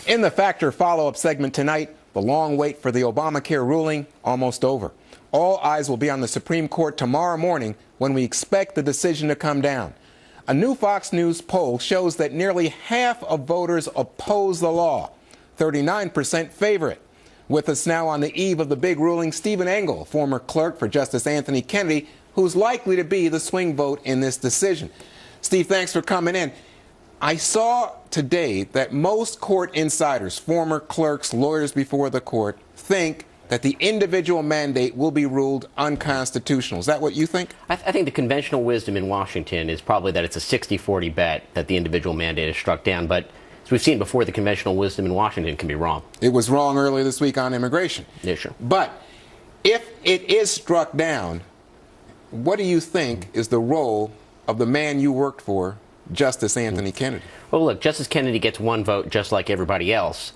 In the Factor follow-up segment tonight, the long wait for the Obamacare ruling almost over. All eyes will be on the Supreme Court tomorrow morning when we expect the decision to come down. A new Fox News poll shows that nearly half of voters oppose the law. 39% favor it. With us now on the eve of the big ruling, Stephen Engel, former clerk for Justice Anthony Kennedy, who's likely to be the swing vote in this decision. Steve, thanks for coming in. I saw today that most court insiders, former clerks, lawyers before the court, think that the individual mandate will be ruled unconstitutional. Is that what you think? I think the conventional wisdom in Washington is probably that it's a 60-40 bet that the individual mandate is struck down. But as we've seen before, the conventional wisdom in Washington can be wrong. It was wrong earlier this week on immigration. Yeah, sure. But if it is struck down, what do you think is the role of the man you worked for, Justice Anthony Kennedy? Well, look, Justice Kennedy gets one vote just like everybody else.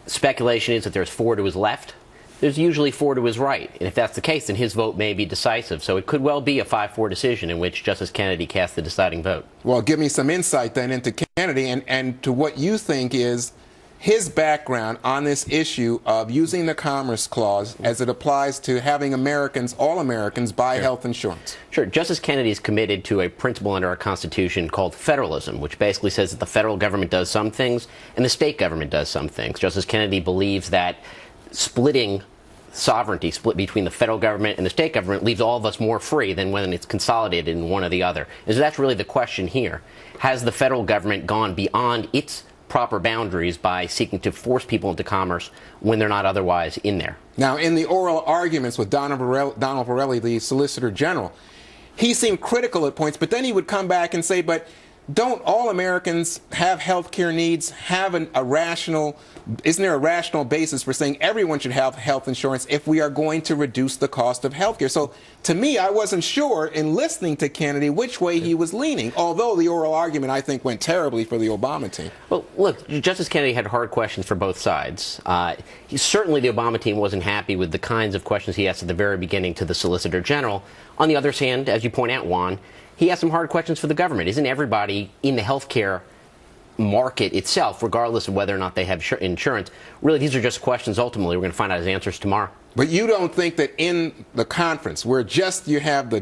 Speculation is that there's 4 to his left. There's usually 4 to his right. And if that's the case, then his vote may be decisive. So it could well be a 5-4 decision in which Justice Kennedy casts the deciding vote. Well, give me some insight then into Kennedy and to what you think is his background on this issue of using the Commerce Clause as it applies to having Americans, all Americans, buy health insurance. Sure. Justice Kennedy is committed to a principle under our Constitution called federalism, which basically says that the federal government does some things and the state government does some things. Justice Kennedy believes that splitting sovereignty, split between the federal government and the state government, leaves all of us more free than when it's consolidated in one or the other. And so that's really the question here. Has the federal government gone beyond its proper boundaries by seeking to force people into commerce when they're not otherwise in there? Now, in the oral arguments with Donald Verrilli, the Solicitor General, he seemed critical at points, but then he would come back and say, but don't all Americans have health care needs, isn't there a rational basis for saying everyone should have health insurance if we are going to reduce the cost of health care? So to me, I wasn't sure in listening to Kennedy which way he was leaning, although the oral argument, I think, went terribly for the Obama team. Well, look, Justice Kennedy had hard questions for both sides. Certainly the Obama team wasn't happy with the kinds of questions he asked at the very beginning to the Solicitor General. On the other hand, as you point out, Juan, he has some hard questions for the government. Isn't everybody in the health care market itself, regardless of whether or not they have insurance? Really, these are just questions ultimately we're going to find out his answers tomorrow. But you don't think that in the conference, where you have the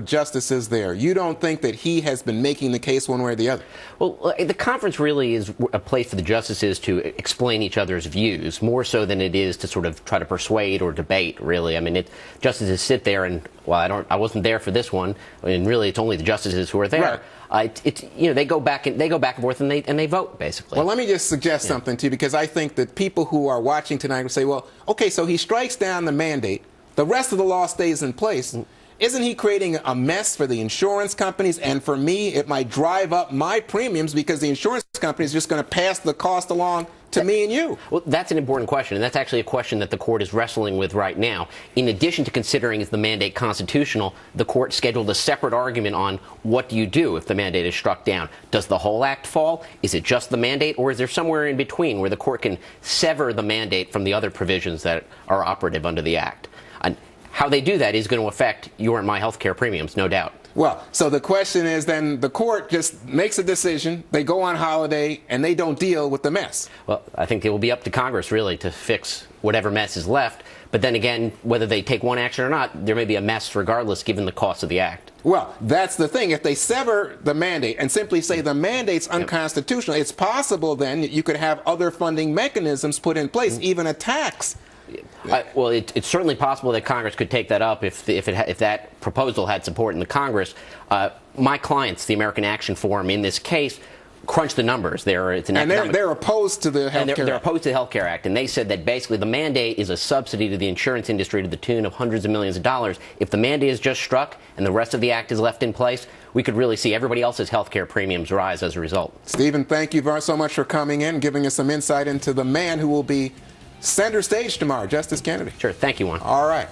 justices there, you don't think that he has been making the case one way or the other? Well, the conference really is a place for the justices to explain each other's views, more so than it is to sort of try to persuade or debate, really. I mean, justices sit there and, well, I wasn't there for this one, and really it's only the justices who are there. Right. They go back and forth and they vote, basically. Well, let me just suggest something to you, because I think that people who are watching tonight will say, well, okay, so he strikes down the mandate, the rest of the law stays in place. Isn't he creating a mess for the insurance companies? And for me, it might drive up my premiums because the insurance company is just going to pass the cost along to me and you. Well, that's an important question, and that's actually a question that the court is wrestling with right now. In addition to considering is the mandate constitutional, the court scheduled a separate argument on what do you do if the mandate is struck down. Does the whole act fall? Is it just the mandate? Or is there somewhere in between where the court can sever the mandate from the other provisions that are operative under the act? And how they do that is going to affect your and my health care premiums, no doubt. Well, so the question is then the court just makes a decision, they go on holiday, and they don't deal with the mess. Well, I think it will be up to Congress, really, to fix whatever mess is left. But then again, whether they take one action or not, there may be a mess regardless, given the cost of the act. Well, that's the thing. If they sever the mandate and simply say the mandate's unconstitutional, it's possible then that you could have other funding mechanisms put in place, even a tax. Well, it's certainly possible that Congress could take that up if that proposal had support in the Congress. My clients, the American Action Forum, in this case, crunch the numbers. They're opposed to the Health Care Act. They're opposed to the Health Care Act, and they said that basically the mandate is a subsidy to the insurance industry to the tune of hundreds of millions of dollars. If the mandate is just struck and the rest of the act is left in place, we could really see everybody else's health care premiums rise as a result. Stephen, thank you so much for coming in, giving us some insight into the man who will be center stage tomorrow, Justice Kennedy. Sure. Thank you, Juan. All right.